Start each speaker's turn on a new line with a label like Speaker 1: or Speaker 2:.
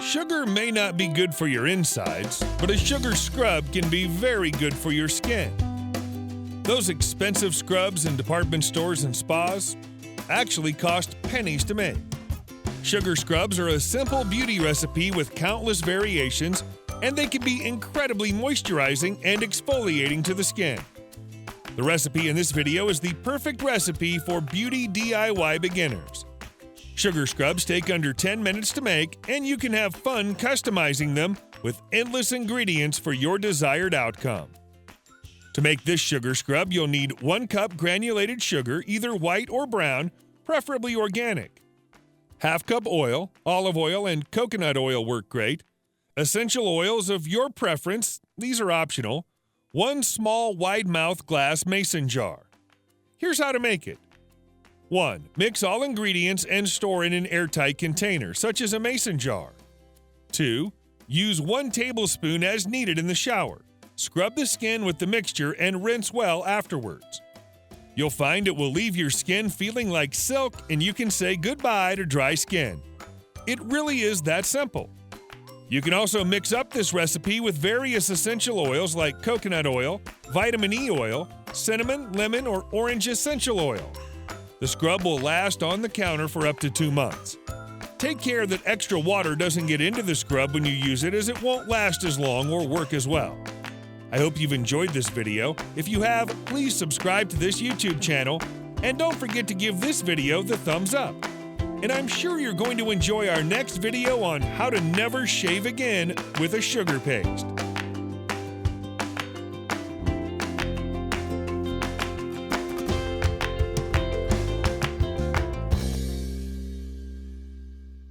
Speaker 1: Sugar may not be good for your insides, but a sugar scrub can be very good for your skin. Those expensive scrubs in department stores and spas actually cost pennies to make. Sugar scrubs are a simple beauty recipe with countless variations, and they can be incredibly moisturizing and exfoliating to the skin. The recipe in this video is the perfect recipe for beauty DIY beginners. Sugar scrubs take under 10 minutes to make, and you can have fun customizing them with endless ingredients for your desired outcome. To make this sugar scrub, you'll need 1 cup granulated sugar, either white or brown, preferably organic. Half cup oil, olive oil, and coconut oil work great. Essential oils of your preference, these are optional. 1 small wide-mouth glass mason jar. Here's how to make it. 1. Mix all ingredients and store in an airtight container, such as a mason jar. 2. Use 1 tablespoon as needed in the shower. Scrub the skin with the mixture and rinse well afterwards. You'll find it will leave your skin feeling like silk, and you can say goodbye to dry skin. It really is that simple. You can also mix up this recipe with various essential oils like coconut oil, vitamin E oil, cinnamon, lemon, or orange essential oil. The scrub will last on the counter for up to 2 months. Take care that extra water doesn't get into the scrub when you use it, as it won't last as long or work as well. I hope you've enjoyed this video. If you have, please subscribe to this YouTube channel, and don't forget to give this video the thumbs up. And I'm sure you're going to enjoy our next video on how to never shave again with a sugar paste.